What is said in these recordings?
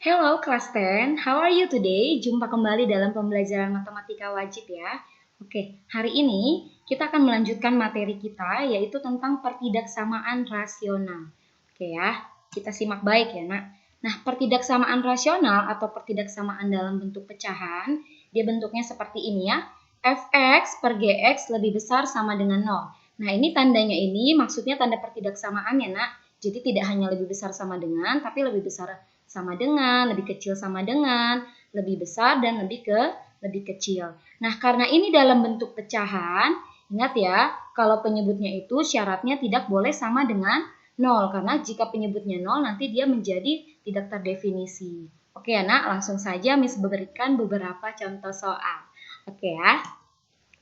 Hello kelas 10, how are you today? Jumpa kembali dalam pembelajaran matematika wajib ya. Oke, hari ini kita akan melanjutkan materi kita yaitu tentang pertidaksamaan rasional. Oke ya, kita simak baik ya nak. Nah, pertidaksamaan rasional atau pertidaksamaan dalam bentuk pecahan, dia bentuknya seperti ini ya. Fx per Gx lebih besar sama dengan 0. Nah, ini tandanya ini maksudnya tanda pertidaksamaan ya nak. Jadi tidak hanya lebih besar sama dengan, tapi lebih besar sama dengan, lebih kecil sama dengan, lebih besar dan lebih kecil. Nah, karena ini dalam bentuk pecahan, ingat ya, kalau penyebutnya itu syaratnya tidak boleh sama dengan 0, karena jika penyebutnya 0 nanti dia menjadi tidak terdefinisi. Oke anak, langsung saja Miss berikan beberapa contoh soal. Oke ya.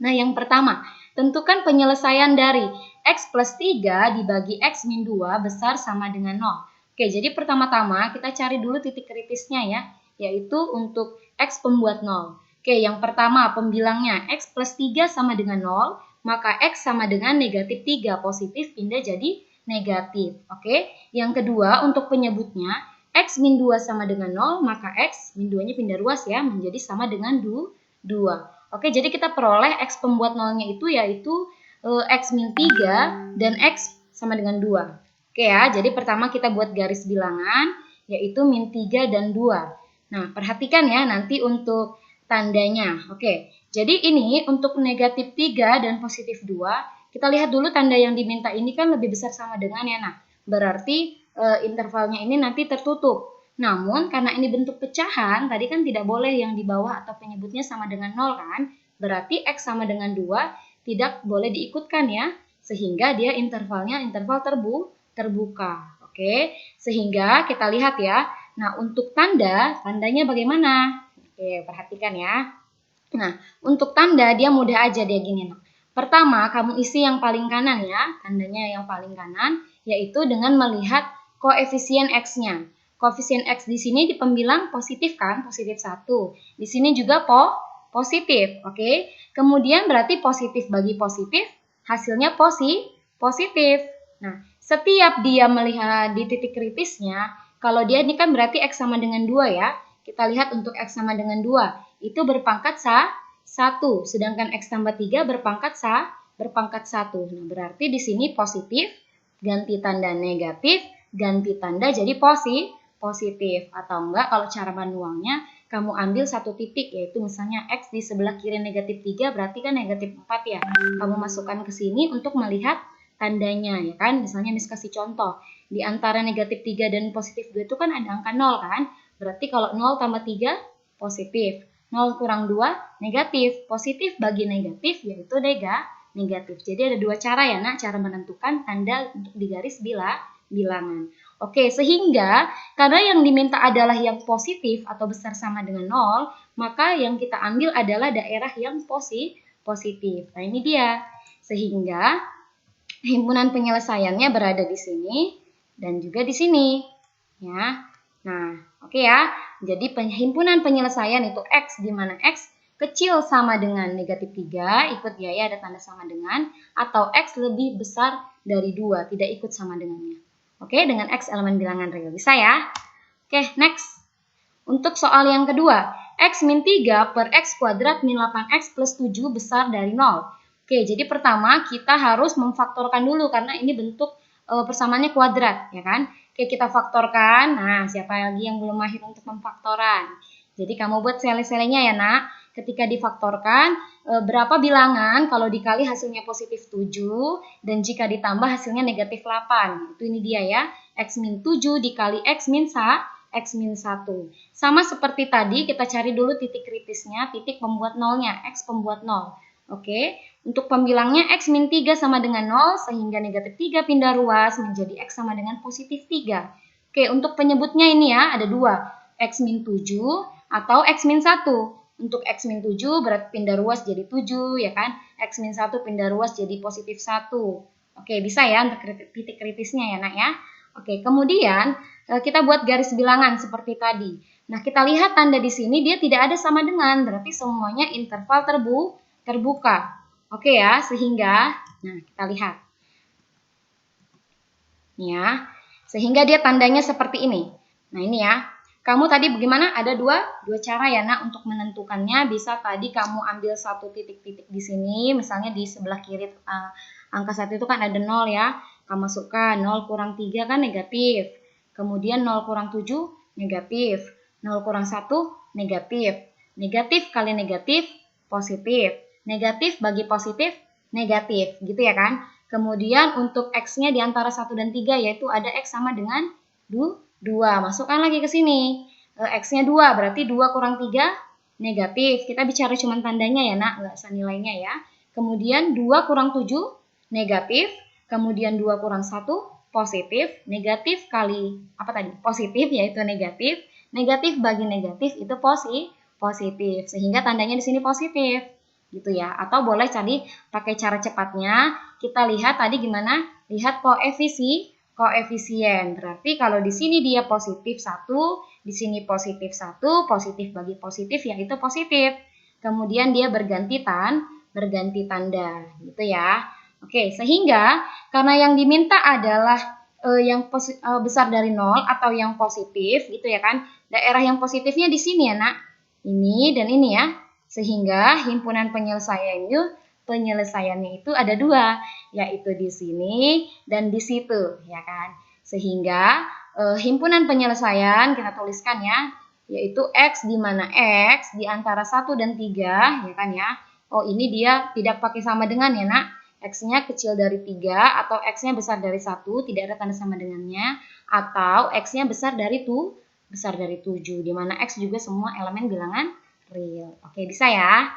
Nah, yang pertama, tentukan penyelesaian dari X plus 3 dibagi X min 2 besar sama dengan 0. Oke, jadi pertama-tama kita cari dulu titik kritisnya ya, yaitu untuk X pembuat 0. Oke, yang pertama pembilangnya X plus 3 sama dengan 0, maka X sama dengan negatif 3, positif pindah jadi negatif. Oke, yang kedua untuk penyebutnya X min 2 sama dengan 0, maka X min 2-nya pindah ruas ya, menjadi sama dengan 2. Oke, jadi kita peroleh X pembuat 0-nya itu yaitu X min 3 dan X sama dengan 2. Oke ya, jadi pertama kita buat garis bilangan, yaitu min 3 dan 2. Nah, perhatikan ya nanti untuk tandanya. Oke, jadi ini untuk negatif 3 dan positif 2, kita lihat dulu tanda yang diminta ini kan lebih besar sama dengan ya. Nah, berarti intervalnya ini nanti tertutup. Namun, karena ini bentuk pecahan, tadi kan tidak boleh yang di bawah atau penyebutnya sama dengan 0 kan? Berarti X sama dengan 2 tidak boleh diikutkan ya, sehingga dia intervalnya interval terbuka. Oke, sehingga kita lihat ya. Nah, untuk tandanya bagaimana? Oke, perhatikan ya. Nah, untuk tanda dia mudah aja dia gini. Nah, pertama, kamu isi yang paling kanan ya, tandanya yang paling kanan, yaitu dengan melihat koefisien X-nya. Koefisien X di sini di pembilang positif kan, positif 1. Di sini juga positif, oke. Kemudian berarti positif bagi positif, hasilnya positif. Nah, setiap dia melihat di titik kritisnya, kalau dia ini kan berarti X sama dengan 2 ya. Kita lihat untuk X sama dengan 2, itu berpangkat 1, sedangkan X tambah 3 berpangkat 1. Nah, berarti di sini positif, ganti tanda negatif, ganti tanda jadi positif. Atau enggak kalau cara manualnya, kamu ambil satu titik, yaitu misalnya X di sebelah kiri negatif 3, berarti kan negatif 4 ya. Kamu masukkan ke sini untuk melihat tandanya ya kan. Misalnya Miss kasih contoh, di antara negatif 3 dan positif 2 itu kan ada angka 0 kan. Berarti kalau 0 tambah 3 positif, 0 kurang 2 negatif, positif bagi negatif yaitu negatif. Jadi ada dua cara ya nak, cara menentukan tanda untuk di garis bilangan. Oke, sehingga karena yang diminta adalah yang positif atau besar sama dengan 0, maka yang kita ambil adalah daerah yang positif. Nah, ini dia. Sehingga himpunan penyelesaiannya berada di sini dan juga di sini. Ya. Nah, oke ya. Jadi himpunan penyelesaian itu X, di mana X kecil sama dengan negatif 3, ikut ya ada tanda sama dengan, atau X lebih besar dari 2, tidak ikut sama dengannya. Oke, dengan X elemen bilangan real. Bisa ya? Oke, next. Untuk soal yang kedua, X min 3 per X kuadrat min 8X plus 7 besar dari 0. Oke, jadi pertama kita harus memfaktorkan dulu karena ini bentuk persamaannya kuadrat, ya kan? Oke, kita faktorkan. Nah, siapa lagi yang belum mahir untuk memfaktoran? Jadi kamu buat sele-selenya ya, nak. Ketika difaktorkan, berapa bilangan kalau dikali hasilnya positif 7 dan jika ditambah hasilnya negatif 8. Itu ini dia ya. X min 7 dikali X min 1. Sama seperti tadi, kita cari dulu titik kritisnya, titik pembuat nolnya, X pembuat 0. Oke, untuk pembilangnya X min 3 sama dengan 0, sehingga negatif 3 pindah ruas menjadi X sama dengan positif 3. Oke, untuk penyebutnya ini ya, ada dua, X min 7 atau X min 1. Untuk X min 7 berarti pindah ruas jadi 7, ya kan? X min 1 pindah ruas jadi positif 1. Oke, bisa ya untuk titik kritisnya ya, nak ya. Oke, kemudian kita buat garis bilangan seperti tadi. Nah, kita lihat tanda di sini dia tidak ada sama dengan, berarti semuanya interval terbuka. Oke ya, sehingga nah kita lihat. Ya, sehingga dia tandanya seperti ini. Nah, ini ya. kamu tadi bagaimana? Ada dua cara ya nak untuk menentukannya. Bisa tadi kamu ambil satu titik-titik di sini, misalnya di sebelah kiri angka 1 itu kan ada 0 ya. Kamu masukkan 0 kurang 3 kan negatif. Kemudian 0 kurang 7 negatif. 0 kurang 1 negatif. Negatif kali negatif positif. Negatif bagi positif negatif, gitu ya kan? Kemudian untuk X-nya di antara 1 dan 3 yaitu ada X sama dengan 2. Masukkan lagi ke sini. X-nya 2, berarti 2 kurang 3 negatif. Kita bicara cuma tandanya ya nak, nggak usah nilainya ya. Kemudian 2 kurang 7 negatif. Kemudian 2 kurang 1 positif. Negatif kali apa tadi? Positif yaitu negatif. Negatif bagi negatif itu positif. Sehingga tandanya di sini positif. Gitu ya. Atau boleh tadi pakai cara cepatnya. Kita lihat tadi gimana? Lihat koefisien. Berarti kalau di sini dia positif 1, di sini positif 1, positif bagi positif yaitu positif. Kemudian dia berganti tanda, gitu ya. Oke, sehingga karena yang diminta adalah yang besar dari 0 atau yang positif, gitu ya kan. Daerah yang positifnya di sini ya nak. Ini dan ini ya. Sehingga himpunan penyelesaiannya itu ada 2, yaitu di sini dan di situ, ya kan. Sehingga himpunan penyelesaian kita tuliskan ya, yaitu X di mana X di antara 1 dan 3, ya kan ya. Oh, ini dia tidak pakai sama dengan ya nak. X-nya kecil dari 3 atau X-nya besar dari 1, tidak ada tanda sama dengannya. Atau X-nya besar dari 7, di mana X juga semua elemen bilangan real. Oke, bisa ya.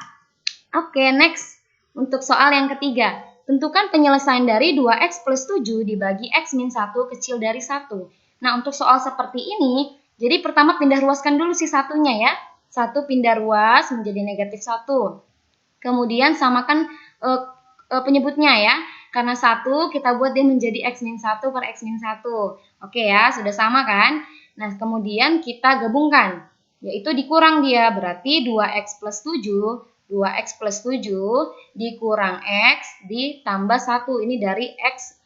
Oke, next. Untuk soal yang ketiga, tentukan penyelesaian dari 2X plus 7 dibagi X min 1 kecil dari 1. Nah, untuk soal seperti ini, jadi pertama pindah ruaskan dulu si satunya ya. 1 pindah ruas menjadi negatif 1. Kemudian samakan penyebutnya ya. Karena 1 kita buat dia menjadi X min 1 per X min 1. Oke ya, sudah sama kan? Nah, kemudian kita gabungkan. Yaitu dikurang dia, berarti 2X plus 7, 2X plus 7 dikurang X ditambah 1. Ini dari X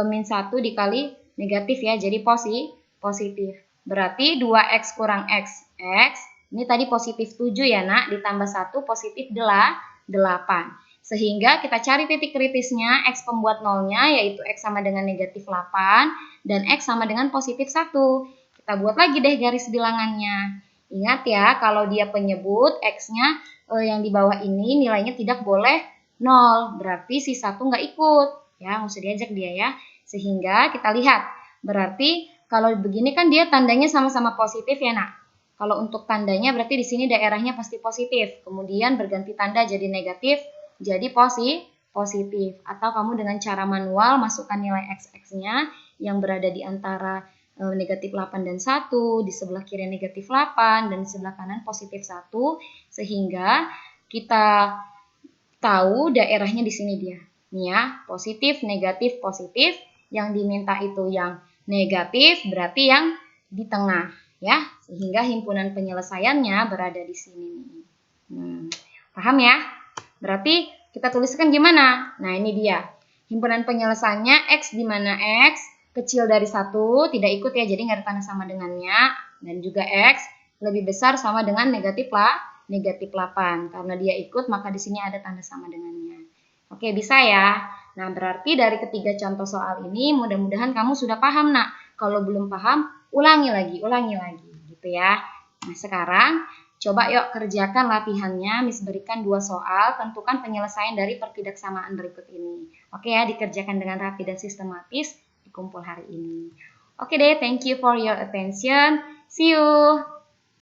min 1 dikali negatif ya, jadi positif. Berarti 2X kurang X, ini tadi positif 7 ya nak, ditambah 1 positif 8. Sehingga kita cari titik kritisnya, X pembuat nolnya yaitu X sama dengan negatif 8 dan X sama dengan positif 1. Kita buat lagi deh garis bilangannya. Ingat ya, kalau dia penyebut X-nya yang di bawah ini nilainya tidak boleh 0. Berarti si 1 nggak ikut. Ya, nggak usah diajak dia ya. Sehingga kita lihat. Berarti kalau begini kan dia tandanya sama-sama positif ya nak. Kalau untuk tandanya berarti di sini daerahnya pasti positif. Kemudian berganti tanda jadi negatif, jadi positif. Atau kamu dengan cara manual masukkan nilai X-nya yang berada di antara negatif 8 dan 1, di sebelah kiri negatif 8, dan di sebelah kanan positif 1, sehingga kita tahu daerahnya di sini dia. Nih ya, positif, negatif, positif, yang diminta itu yang negatif, berarti yang di tengah, ya, sehingga himpunan penyelesaiannya berada di sini. Paham ya? Berarti kita tuliskan gimana? Nah, ini dia. Himpunan penyelesaiannya X di mana X kecil dari 1, tidak ikut ya, jadi nggak ada tanda sama dengannya. Dan juga X lebih besar sama dengan negatif 8. Karena dia ikut, maka di sini ada tanda sama dengannya. Oke, bisa ya. Nah, berarti dari ketiga contoh soal ini, mudah-mudahan kamu sudah paham, nak. Kalau belum paham, ulangi lagi, gitu ya. Nah, sekarang coba yuk kerjakan latihannya. Miss berikan 2 soal, tentukan penyelesaian dari pertidaksamaan berikut ini. Oke ya, dikerjakan dengan rapi dan sistematis. Kumpul hari ini. Oke deh, thank you for your attention. See you.